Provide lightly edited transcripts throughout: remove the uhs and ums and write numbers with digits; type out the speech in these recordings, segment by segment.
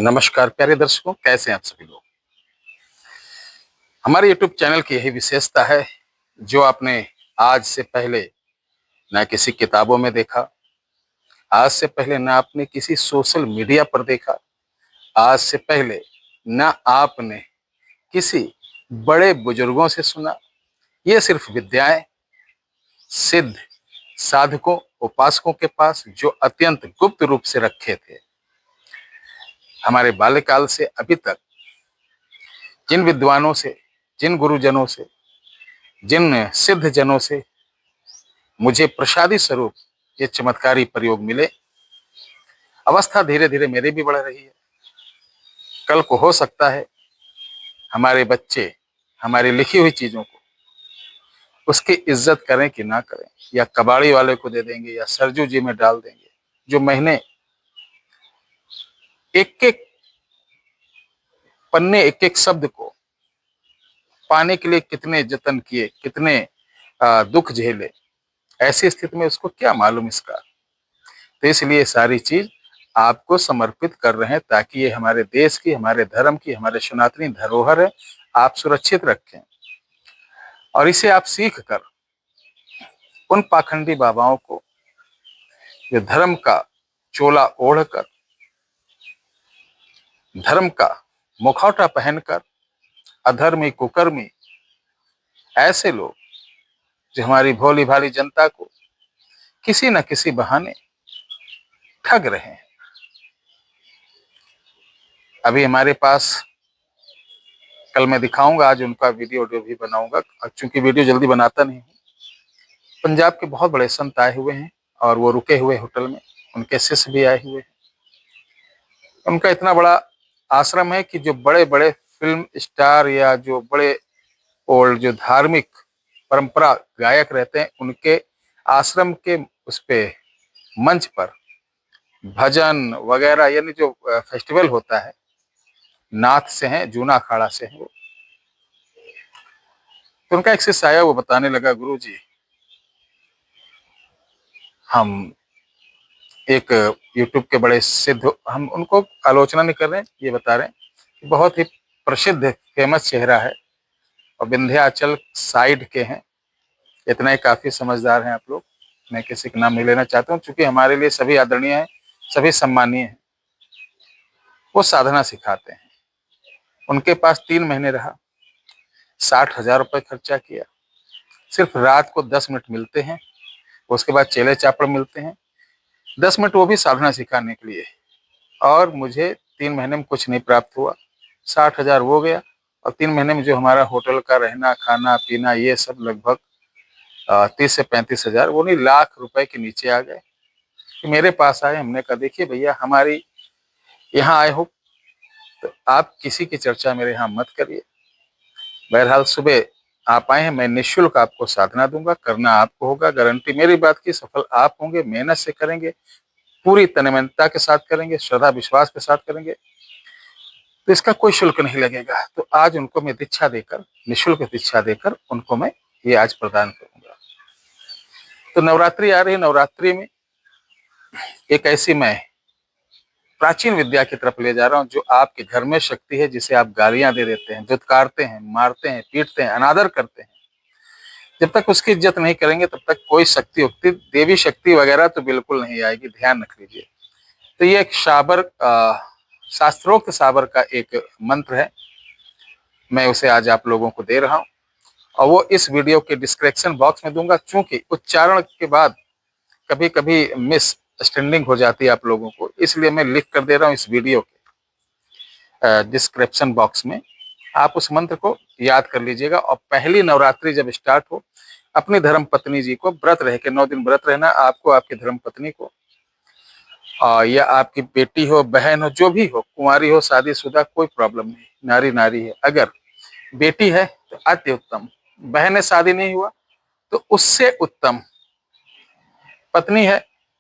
नमस्कार प्यारे दर्शकों, कैसे हैं आप सभी लोग। हमारे YouTube चैनल की यही विशेषता है, जो आपने आज से पहले न किसी किताबों में देखा, आज से पहले न आपने किसी सोशल मीडिया पर देखा, आज से पहले न आपने किसी बड़े बुजुर्गों से सुना। ये सिर्फ विद्याएं सिद्ध साधकों उपासकों के पास जो अत्यंत गुप्त रूप से रखे थे। हमारे बाल्यकाल से अभी तक जिन विद्वानों से, जिन गुरुजनों से, जिन सिद्ध जनों से मुझे प्रसादी स्वरूप ये चमत्कारी प्रयोग मिले, अवस्था धीरे धीरे मेरी भी बढ़ रही है। कल को हो सकता है हमारे बच्चे हमारी लिखी हुई चीजों को उसकी इज्जत करें कि ना करें, या कबाड़ी वाले को दे देंगे या सरजू जी में डाल देंगे। जो महीने एक एक पन्ने, एक एक शब्द को पाने के लिए कितने जतन किए, कितने दुख झेले, ऐसी स्थिति में उसको क्या मालूम इसका। तो इसलिए सारी चीज आपको समर्पित कर रहे हैं, ताकि ये हमारे देश की, हमारे धर्म की, हमारे सनातनी धरोहर है, आप सुरक्षित रखें। और इसे आप सीख कर उन पाखंडी बाबाओं को, जो धर्म का चोला ओढ़कर, धर्म का मुखौटा पहनकर अधर्मी कुकर्मी ऐसे लोग जो हमारी भोली भाली जनता को किसी न किसी बहाने ठग रहे हैं। अभी हमारे पास, कल मैं दिखाऊंगा, आज उनका वीडियो भी बनाऊंगा, चूंकि वीडियो जल्दी बनाता नहीं हूँ। पंजाब के बहुत बड़े संत आए हुए हैं और वो रुके हुए होटल में, उनके शिष्य भी आए हुए हैं। उनका इतना बड़ा आश्रम है कि जो बड़े बड़े फिल्म स्टार या जो बड़े ओल्ड जो धार्मिक परंपरा गायक रहते हैं, उनके आश्रम के उस पे मंच पर भजन वगैरह, यानी जो फेस्टिवल होता है, नाथ से हैं, जूना अखाड़ा से हैं वो। तो उनका एक शिष्य आया, वो बताने लगा, गुरुजी हम एक यूट्यूब के बड़े सिद्ध, हम उनको आलोचना नहीं कर रहे हैं, ये बता रहे हैं, बहुत ही प्रसिद्ध फेमस चेहरा है और विंध्याचल साइड के हैं। इतना ही काफी समझदार हैं आप लोग, मैं किसी का नाम नहीं लेना चाहता हूँ, क्योंकि हमारे लिए सभी आदरणीय हैं, सभी सम्मानीय हैं। वो साधना सिखाते हैं। उनके पास 3 महीने रहा, 60,000 रुपये खर्चा किया। सिर्फ रात को 10 मिनट मिलते हैं, उसके बाद चेले चापड़ मिलते हैं, 10 मिनट वो भी साधना सिखाने के लिए। और मुझे 3 महीने में कुछ नहीं प्राप्त हुआ। 60,000 वो गया, और 3 महीने में जो हमारा होटल का रहना खाना पीना ये सब लगभग 30 से 35,000, वो नहीं लाख रुपए के नीचे आ गए। कि मेरे पास आए, हमने कहा देखिए भैया, हमारी यहाँ आए हो तो आप किसी की चर्चा मेरे यहाँ मत करिए। बहरहाल सुबह आप आए हैं, मैं निःशुल्क आपको साधना दूंगा, करना आपको होगा, गारंटी मेरी बात की, सफल आप होंगे, मेहनत से करेंगे, पूरी तन्मयता के साथ करेंगे, श्रद्धा विश्वास के साथ करेंगे, तो इसका कोई शुल्क नहीं लगेगा। तो आज उनको मैं दीक्षा देकर, निःशुल्क दीक्षा देकर उनको मैं ये आज प्रदान करूंगा। तो नवरात्रि आ रही है, नवरात्रि में एक ऐसी मैं प्राचीन विद्या की तरफ ले जा रहा हूं, जो आपके घर में शक्ति है, जिसे आप गालियां दे देते हैं, दुत्कारते हैं, मारते हैं, पीटते हैं, अनादर करते हैं। जब तक उसकी इज्जत नहीं करेंगे, तब तक कोई शक्ति उक्ति, देवी शक्ति वगैरह तो बिल्कुल नहीं आएगी, ध्यान रख लीजिए। तो ये एक शाबर, शास्त्रोक्त साबर का एक मंत्र है, मैं उसे आज आप लोगों को दे रहा हूं, और वो इस वीडियो के डिस्क्रिप्शन बॉक्स में दूंगा। चूंकि उच्चारण के बाद कभी कभी मिस स्टैंडिंग हो जाती है आप लोगों को, इसलिए मैं लिख कर दे रहा हूँ इस वीडियो के डिस्क्रिप्शन बॉक्स में। आप उस मंत्र को याद कर लीजिएगा, और पहली नवरात्रि जब स्टार्ट हो, अपनी धर्म पत्नी जी को व्रत रह के 9 दिन व्रत रहना, आपको, आपकी धर्म पत्नी को, या आपकी बेटी हो, बहन हो, जो भी हो, कुंवारी हो, शादीशुदा, कोई प्रॉब्लम नहीं, नारी नारी है। अगर बेटी है तो अति उत्तम, बहन है, शादी नहीं हुआ तो उससे उत्तम, पत्नी है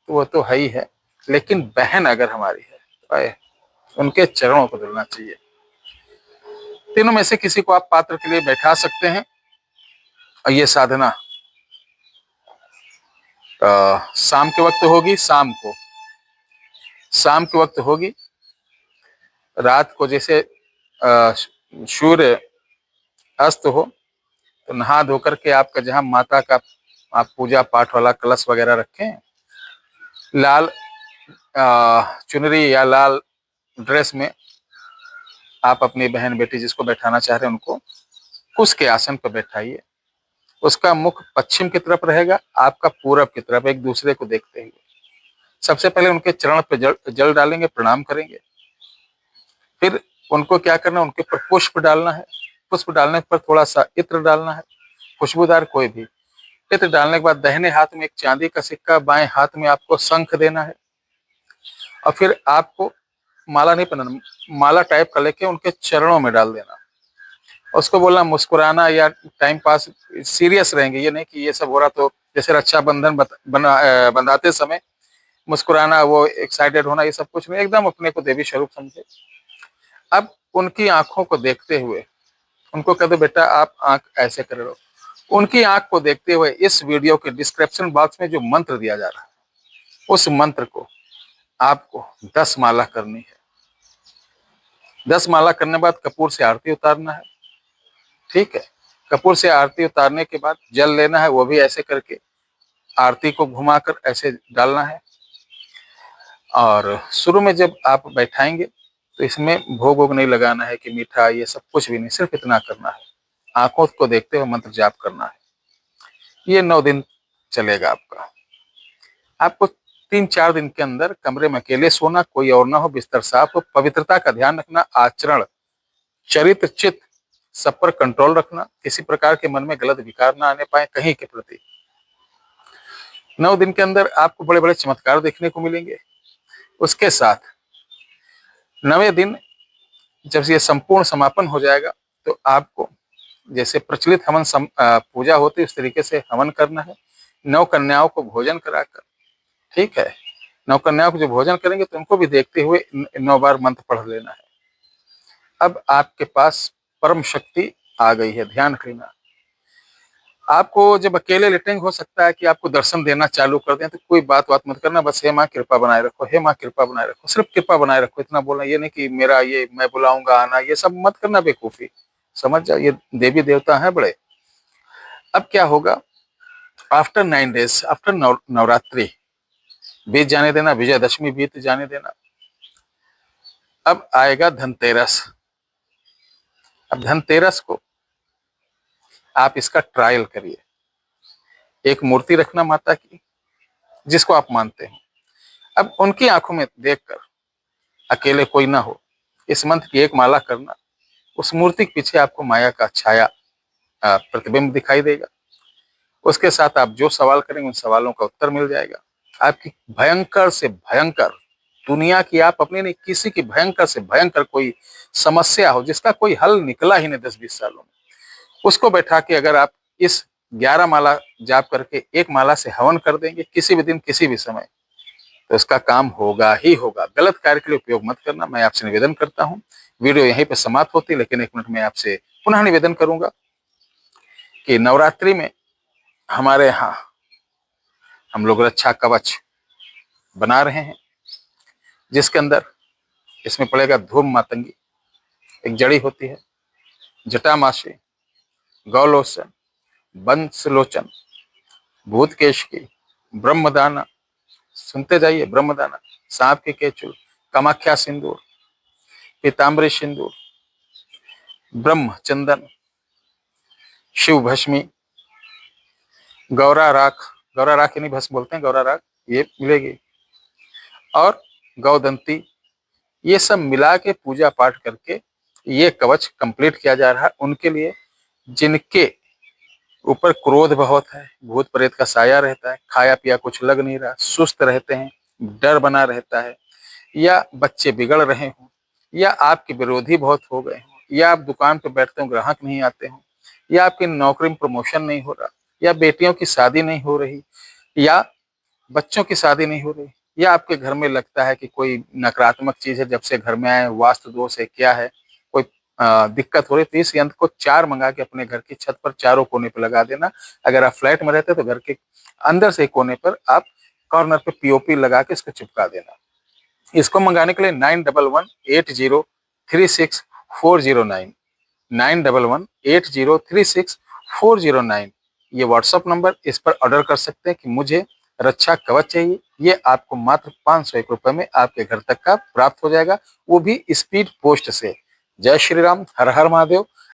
तो वो तो है ही है, लेकिन बहन अगर हमारी है तो उनके चरणों को धुलना चाहिए। तीनों में से किसी को आप पात्र के लिए बैठा सकते हैं, और ये साधना शाम के वक्त होगी, शाम के वक्त होगी, रात को जैसे सूर्य अस्त हो तो नहा धो करके आपका जहाँ माता का आप पूजा पाठ वाला कलश वगैरह रखें, लाल चुनरी या लाल ड्रेस में आप अपनी बहन बेटी जिसको बैठाना चाह रहे हैं उनको कुश के आसन पर बैठाइए। उसका मुख पश्चिम की तरफ रहेगा, आपका पूरब की तरफ, एक दूसरे को देखते हुए। सबसे पहले उनके चरण पे जल डालेंगे, प्रणाम करेंगे। फिर उनको क्या करना है, उनके ऊपर पुष्प डालना है। पुष्प डालने पर थोड़ा सा इत्र डालना है, खुशबूदार कोई भी। इत्र डालने के बाद दाहिने हाथ में एक चांदी का सिक्का, बाएं हाथ में आपको शंख देना है। और फिर आपको माला नहीं पहनाना, माला टाइप का लेके उनके चरणों में डाल देना। उसको बोलना मुस्कुराना या टाइम पास, सीरियस रहेंगे, ये नहीं कि ये सब हो रहा तो जैसे रक्षाबंधन बंधाते समय मुस्कुराना, वो एक्साइटेड होना, ये सब कुछ नहीं, एकदम अपने को देवी स्वरूप समझे। अब उनकी आंखों को देखते हुए उनको कह दो बेटा आप आंख ऐसे कर लो। उनकी आंख को देखते हुए इस वीडियो के डिस्क्रिप्शन बॉक्स में जो मंत्र दिया जा रहा है उस मंत्र को आपको 10 माला करनी है। 10 माला करने के बाद कपूर से आरती उतारना है। ठीक है, कपूर से आरती उतारने के बाद जल लेना है, वो भी ऐसे करके आरती को घुमाकर ऐसे डालना है। और शुरू में जब आप बैठाएंगे तो इसमें भोग वोग नहीं लगाना है कि मीठा, ये सब कुछ भी नहीं, सिर्फ इतना करना है, आंखों को देखते हुए मंत्र जाप करना है। ये 9 दिन चलेगा आपका। आपको 3-4 दिन के अंदर कमरे में अकेले सोना, कोई और ना हो, बिस्तर साफ हो, पवित्रता का ध्यान रखना, आचरण, चरित्र, चित्त सब पर कंट्रोल रखना, किसी प्रकार के मन में गलत विकार ना आने पाए कहीं के प्रति। 9 दिन के अंदर आपको बड़े बड़े चमत्कार देखने को मिलेंगे। उसके साथ 9वें दिन जब ये संपूर्ण समापन हो जाएगा तो आपको जैसे प्रचलित हवन पूजा होती है उस तरीके से हवन करना है। 9 कन्याओं को भोजन कराकर, ठीक है, 9 कन्याओं को जो भोजन करेंगे तो उनको भी देखते हुए 9 बार मंत्र पढ़ लेना है। अब आपके पास परम शक्ति आ गई है, ध्यान रखना। आपको जब अकेले लेटेंगे हो सकता है कि आपको दर्शन देना चालू कर दें, तो कोई बात मत करना, बस हे माँ कृपा बनाए रखो, हे माँ कृपा बनाए रखो, सिर्फ कृपा बनाए रखो, इतना बोलना। ये नहीं कि मेरा ये मैं बुलाऊंगा आना, ये सब मत करना बेवकूफी, समझ जाओ, ये देवी देवता है बड़े। अब क्या होगा, आफ्टर 9 डेज, आफ्टर नवरात्रि बीत जाने देना, विजयदशमी बीत जाने देना, अब आएगा धनतेरस। अब धनतेरस को आप इसका ट्रायल करिए। एक मूर्ति रखना माता की जिसको आप मानते हैं, अब उनकी आंखों में देखकर, अकेले कोई ना हो, इस मंत्र की एक माला करना। उस मूर्ति के पीछे आपको माया का छाया प्रतिबिंब दिखाई देगा। उसके साथ आप जो सवाल करेंगे उन सवालों का उत्तर मिल जाएगा। आपकी भयंकर से भयंकर, दुनिया की आप अपनी नहीं, किसी की भयंकर से भयंकर कोई समस्या हो जिसका कोई हल निकला ही नहीं 10-20 सालों में, उसको बैठा के अगर आप इस 11 माला जाप करके एक माला से हवन कर देंगे किसी भी दिन किसी भी समय, तो इसका काम होगा ही होगा। गलत कार्य के लिए उपयोग मत करना, मैं आपसे निवेदन करता हूँ। वीडियो यहीं पे समाप्त होती है, लेकिन 1 मिनट में आपसे पुनः निवेदन करूंगा कि नवरात्रि में हमारे यहाँ हम लोग रक्षा कवच बना रहे हैं, जिसके अंदर इसमें पड़ेगा धूम मातंगी, एक जड़ी होती है, जटामासी, गौलोचन, बंसलोचन, भूतकेश की, ब्रह्मदाना, सुनते जाइए, ब्रह्मदाना, सांप के केचुल, कामाख्या सिंदूर, पीताम्बरी सिंदूर, ब्रह्म चंदन, शिव भस्मी, गौरा राख, गौरा राख नहीं भस्म बोलते हैं, गौरा राख, ये मिलेगी, और गौदंती, ये सब मिला के पूजा पाठ करके ये कवच कंप्लीट किया जा रहा है उनके लिए जिनके ऊपर क्रोध बहुत है, भूत प्रेत का साया रहता है, खाया पिया कुछ लग नहीं रहा, सुस्त रहते हैं, डर बना रहता है, या बच्चे बिगड़ रहे हों, या आपके विरोधी बहुत हो गए हों, या आप दुकान पर बैठते हो ग्राहक नहीं आते हों, या आपकी नौकरी में प्रमोशन नहीं हो रहा, या बेटियों की शादी नहीं हो रही, या बच्चों की शादी नहीं हो रही, या आपके घर में लगता है कि कोई नकारात्मक चीज है जब से घर में आए, वास्तु दोष है, क्या है, कोई दिक्कत हो रही, तो इस यंत्र को 4 मंगा के अपने घर की छत पर चारों कोने पर लगा देना। अगर आप फ्लैट में रहते हैं तो घर के अंदर से कोने पर आप कॉर्नर पे पीओपी लगा के इसको चिपका देना। इसको मंगाने के लिए 9118 911-8036-409, 911-8036-409, ये व्हाट्सएप नंबर, इस पर ऑर्डर कर सकते हैं कि मुझे रक्षा कवच चाहिए। ये आपको मात्र 501 रुपए में आपके घर तक का प्राप्त हो जाएगा, वो भी स्पीड पोस्ट से। जय श्री राम, हर हर महादेव।